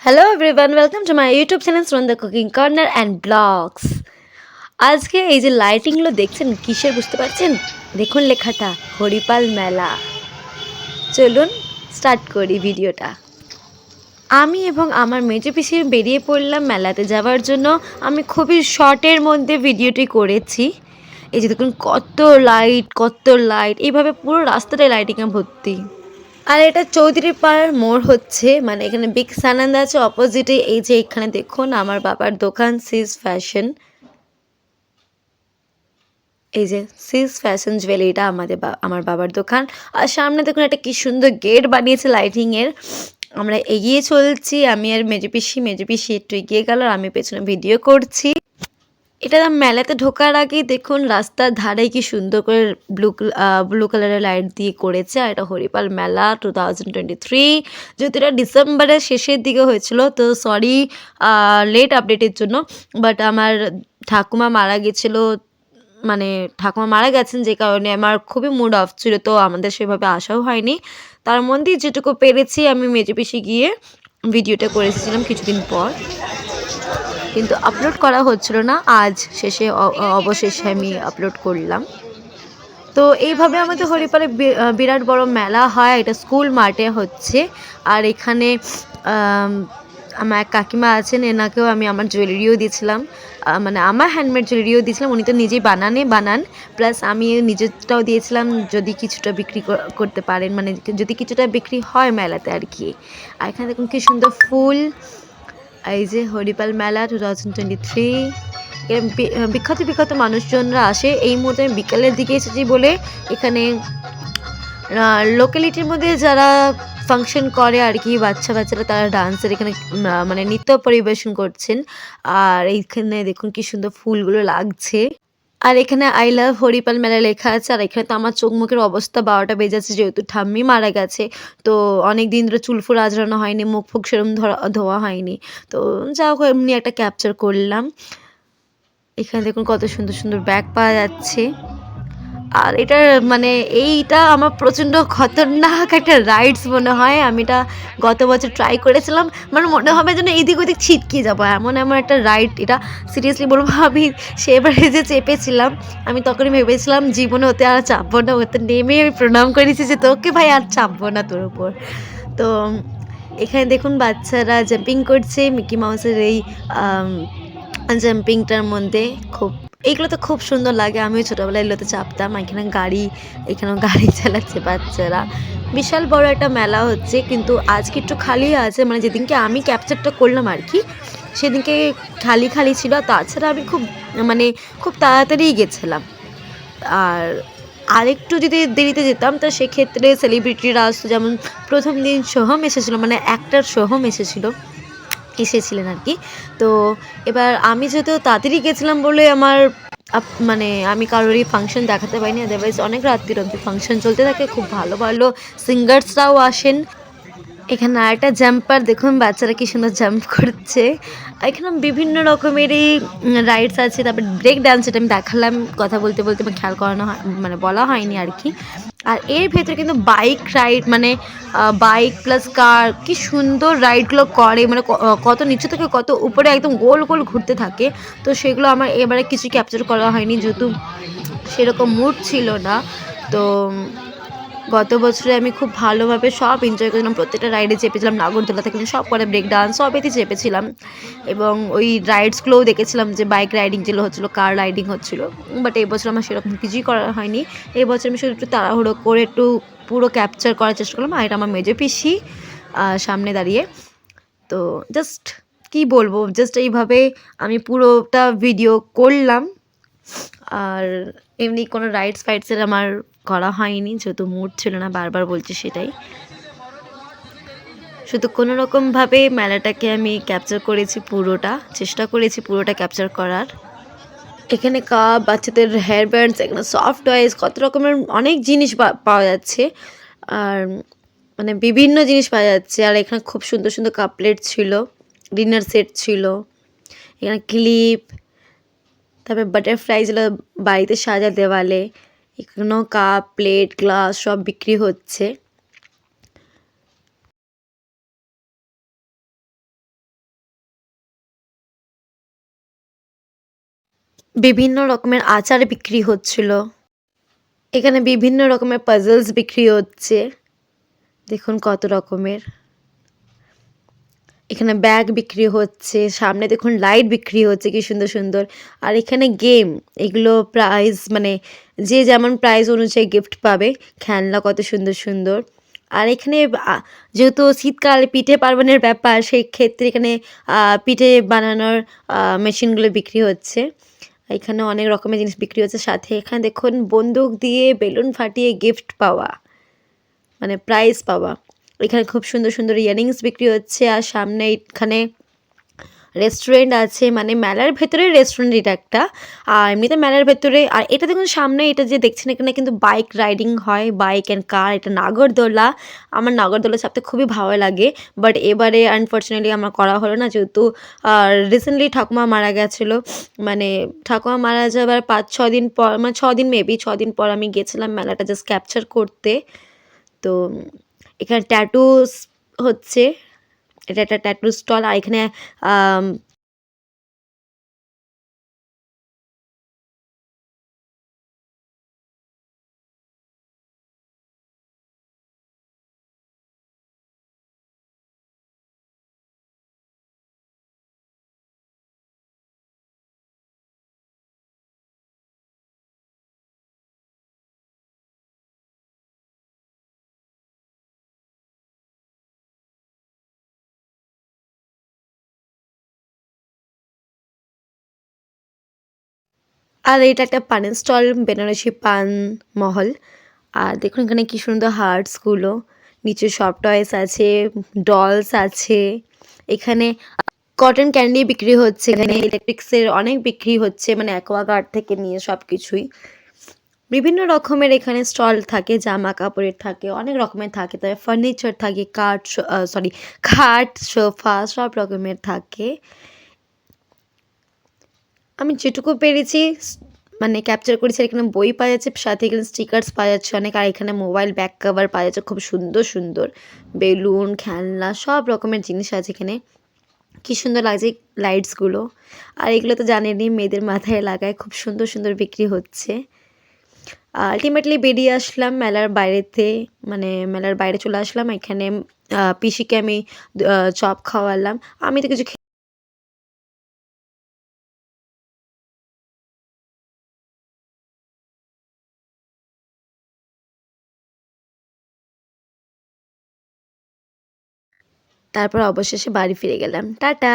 Hello everyone, welcome to my YouTube channel Sunanda cooking corner and vlogs. আজকে এই যে লাইটিংগুলো দেখছেন কিসের বুঝতে পারছেন? দেখুন লেখাটা হরিপাল মেলা। চলুন স্টার্ট করি ভিডিওটা। আমি এবং আমার মেজো পিসি বেরিয়ে পড়লাম মেলাতে যাওয়ার জন্য। আমি খুবই শর্টের মধ্যে ভিডিওটি করেছি। এই যে দেখুন কত লাইট এইভাবে পুরো রাস্তাটায় লাইটিংয়ে ভর্তি। আর এটা চৌধুরী পাড়ার মোড় হচ্ছে, মানে এখানে বিগ সানন্দ আছে অপোজিটে। এই যে এখানে দেখুন আমার বাবার দোকান সিজ ফ্যাশন। এই যে সিজ ফ্যাশন জুয়েলারিটা আমার বাবার দোকান। আর সামনে দেখুন একটা কি সুন্দর গেট বানিয়েছে লাইটিং এর। আমরা এগিয়ে চলছি, আমি আর মেজো পিসি একটু এগিয়ে গেল আর আমি পেছনে ভিডিও করছি। এটা মেলাতে ঢোকার আগেই দেখুন রাস্তার ধারে কি সুন্দর করে ব্লু কালারের লাইট দিয়ে করেছে। আর এটা হরিপাল মেলা 2023, যেহেতু এটা ডিসেম্বরের শেষের দিকে হয়েছিল, তো সরি লেট আপডেটের জন্য। বাট আমার ঠাকুমা মারা গেছিলো, মানে ঠাকুমা মারা গেছেন, যে কারণে আমার খুবই মুড অফ ছিল, তো আমাদের সেভাবে আসাও হয়নি। তার মধ্যেই যেটুকু পেরেছি আমি মেজো পিসি গিয়ে ভিডিওটা করে এসেছিলাম কিছুদিন পর, কিন্তু আপলোড করা হচ্ছিল না। আজ অবশেষে আমি আপলোড করলাম। তো এইভাবে আমাদের হরিপালে বিরাট বড় মেলা হয়, এটা স্কুল মাঠে হচ্ছে। আর এখানে আমার এক কাকিমা আছেন, এনাকেও আমি আমার জুয়েলারিও দিয়েছিলাম, মানে আমার হ্যান্ডমেড জুয়েলারিও দিয়েছিলাম। উনি তো নিজেই বানান, প্লাস আমি নিজেরটাও দিয়েছিলাম, যদি কিছুটা বিক্রি করতে পারেন, মানে যদি কিছুটা বিক্রি হয় মেলাতে আর কি। আর এখানে দেখুন কি সুন্দর ফুল। এই যে হরিপাল মেলা 2023, বিখ্যাত মানুষজনরা আসে। এই মুহূর্তে আমি বিকালের দিকে এসেছি বলে এখানে লোকালিটির মধ্যে যারা ফাংশন করে আর কি, বাচ্চারা তারা ডান্সের এখানে মানে নৃত্য পরিবেশন করছেন। আর এইখানে দেখুন কি সুন্দর ফুলগুলো লাগছে। আর এখানে আই লাভ হরিপাল মেলা লেখা আছে। আর এখানে তো আমার চোখ মুখের অবস্থা 12টা বেজে যাচ্ছে, যেহেতু ঠাম্মি মারা গেছে। তো অনেক দিন ধরে চুল ফুল আঁচড়ানো হয়নি, মুখ ফুক সেরম ধোয়া হয়নি। তো যা হোক এমনি একটা ক্যাপচার করলাম। এখানে দেখুন কত সুন্দর ব্যাগ পাওয়া যাচ্ছে। আর এটার মানে এইটা আমার প্রচণ্ড খতরনাক একটা রাইডস মনে হয়। আমি এটা গত বছর ট্রাই করেছিলাম, মানে মনে হবে যেন এদিক ওদিক ছিটকে যাবো, এমন একটা রাইড এটা। সিরিয়াসলি বলবো, আমি সেবারে যে চেপেছিলাম, আমি তখনই ভেবেছিলাম জীবনে ওতে আর চাপবো না। ওতে নেমে আমি প্রণাম করেছি যে তোকে ভাই আর চাপবো না তোর উপর। তো এখানে দেখুন বাচ্চারা জাম্পিং করছে মিকি মাউসের এই জাম্পিংটার মধ্যে। এইগুলো তো খুব সুন্দর লাগে। আমিও ছোটোবেলায় এগুলোতে চাপতাম। এখানেও গাড়ি চালাচ্ছে বাচ্চারা। বিশাল বড় একটা মেলা হচ্ছে, কিন্তু আজকে একটু খালি আছে, মানে যেদিনকে আমি ক্যাপচারটা করলাম আর কি, সেদিনকে খালি ছিল। তাছাড়া আমি খুব তাড়াতাড়ি গেছিলাম। আর আরেকটু যদি দেরিতে যেতাম তো সেক্ষেত্রে সেলিব্রিটিরা আসতো, যেমন প্রথম দিন সোহম এসেছিলো, মানে অ্যাক্টর সোহম এসেছিলেন আর কি। তো এবার আমি যেহেতু তাড়াতাড়ি গেছিলাম বলে মানে আমি কারোরই ফাংশন দেখাতে পারিনি। আদারওয়াইজ অনেক রাত্রির অবধি ফাংশন চলতে থাকে, খুব ভালো সিঙ্গার্সরাও আসেন। এখানে আরেকটা জাম্পার দেখুন, বাচ্চারা কি সুন্দর জাম্প করছে। এখানে বিভিন্ন রকমেরই রাইডস আছে। তারপর ব্রেক ডান্স, এটা আমি দেখালাম কথা বলতে আমার খেয়াল করানো হয়, মানে বলা হয়নি আর কি। আর এর ভেতরে কিন্তু বাইক রাইড, মানে বাইক প্লাস কার, কি সুন্দর রাইডগুলো করে, মানে কত নিচে থেকে কত উপরে একদম গোল ঘুরতে থাকে। তো সেগুলো আমার এবারে কিছু ক্যাপচার করা হয়নি, যেহেতু সেরকম মুড ছিল না। তো গত বছরে আমি খুব ভালোভাবে সব এনজয় করেছিলাম, প্রত্যেকটা রাইডে চেপেছিলাম, নাগরদোলা থেকে সব করে ব্রেক ডান্স সবেতেই চেপেছিলাম। এবং ওই রাইডসগুলোও দেখেছিলাম, যে বাইক রাইডিং যেগুলো হচ্ছিলো, কার রাইডিং হচ্ছিলো। বাট এই বছর আমার সেরকম কিছুই করা হয়নি। এই বছর আমি শুধু একটু তাড়াহুড়ো করে একটু পুরো ক্যাপচার করার চেষ্টা করলাম। আর এটা আমার মেজো পিসি সামনে দাঁড়িয়ে। তো জাস্ট কি বলবো, জাস্ট এইভাবে আমি পুরোটা ভিডিও করলাম। আর এমনি কোনো ফাইটসের আমার করা হয়নি, যেহেতু মুড ছিল না, বারবার বলছি সেটাই। শুধু কোনো রকমভাবে মেলাটাকে আমি ক্যাপচার করেছি, চেষ্টা করেছি পুরোটা ক্যাপচার করার। এখানে কাপ, বাচ্চাদের হেয়ার ব্যান্ডস, এখানে সফট টয়েস, কত রকমের অনেক জিনিস পাওয়া যাচ্ছে। আর মানে বিভিন্ন জিনিস পাওয়া যাচ্ছে। আর এখানে খুব সুন্দর কাপ প্লেট ছিল, ডিনার সেট ছিল, এখানে ক্লিপ, তারপরে বাটারফ্লাই যেগুলো বাড়িতে সাজা দেওয়ালে। এখানেও কাপ প্লেট গ্লাস সব বিক্রি হচ্ছে। বিভিন্ন রকমের আচার বিক্রি হচ্ছিল। এখানে বিভিন্ন রকমের পাজলস বিক্রি হচ্ছে। দেখুন কত রকমের। এখানে ব্যাগ বিক্রি হচ্ছে, সামনে দেখুন লাইট বিক্রি হচ্ছে কি সুন্দর, সুন্দর। আর এখানে গেম, এগুলো প্রাইজ মানে যে যেমন প্রাইজ অনুযায়ী গিফট পাবে। খেলনা কত সুন্দর, সুন্দর। আর এখানে যেহেতু শীতকাল পিঠে পার্বণের ব্যাপার, সেই ক্ষেত্রে এখানে পিঠে বানানোর মেশিনগুলো বিক্রি হচ্ছে। এখানে অনেক রকমের জিনিস বিক্রি হচ্ছে। সাথে এখানে দেখুন বন্দুক দিয়ে বেলুন ফাটিয়ে গিফট পাওয়া, মানে প্রাইজ পাওয়া। এখানে খুব সুন্দর, সুন্দর ইয়াররিংস বিক্রি হচ্ছে। আর সামনে এখানে রেস্টুরেন্ট আছে, মানে মেলার ভেতরে রেস্টুরেন্ট এটা একটা। আর এমনিতে মেলার ভেতরে, আর এটা দেখুন সামনে এটা যে দেখছেন এখানে কিন্তু বাইক রাইডিং হয়, বাইক অ্যান্ড কার। এটা নাগরদোলা। আমার নাগরদোলা চাপতে খুবই ভালো লাগে। বাট এবারে আনফরচুনেটলি আমার করা হলো না, যেহেতু রিসেন্টলি ঠাকুমা মারা গেছিলো। মানে ঠাকুমা মারা যাবার ৫-৬ দিন পর, মানে ৬ দিন মেবি ৬ দিন পর আমি গেছিলাম মেলাটা জাস্ট ক্যাপচার করতে। তো এখানে ট্যাটুস হচ্ছে। এটা একটা ট্যাটু স্টল। আর এখানে আম আর এটা একটা পানের স্টল, বেনারসি পান মহল। আর দেখুন এখানে কি সুন্দর হার্টসগুলো। নিচে সফট টয়েস আছে, ডলস আছে। এখানে কটন ক্যান্ডি বিক্রি হচ্ছে। এখানে ইলেকট্রিক্সের অনেক বিক্রি হচ্ছে, মানে অ্যাকোয়াগার্ড থেকে নিয়ে সব কিছুই। বিভিন্ন রকমের এখানে স্টল থাকে, জামা কাপড়ের থাকে, অনেক রকমের থাকে। তবে ফার্নিচার থাকে, সরি খাট, সোফা সব রকমের থাকে। আমি যেটুকু পেরেছি মানে ক্যাপচার করেছি। আর এখানে বই পাওয়া যাচ্ছে, সাথে এখানে স্টিকার্স পাওয়া যাচ্ছে অনেক। আর এখানে মোবাইল ব্যাক কভার পাওয়া যাচ্ছে খুব সুন্দর, সুন্দর। বেলুন, খেলনা সব রকমের জিনিস আছে এখানে। কি সুন্দর লাগছে লাইটসগুলো। আর এগুলো তো জানেনই মেয়েদের মাথায় লাগায়, খুব সুন্দর, সুন্দর বিক্রি হচ্ছে। আল্টিমেটলি বেরিয়ে আসলাম মেলার বাইরেতে, মানে মেলার বাইরে চলে আসলাম। এখানে পিসিকে আমি চপ খাওয়ালাম। আমি তো কিছু তারপর অবশেষে বাড়ি ফিরে গেলাম। টাটা।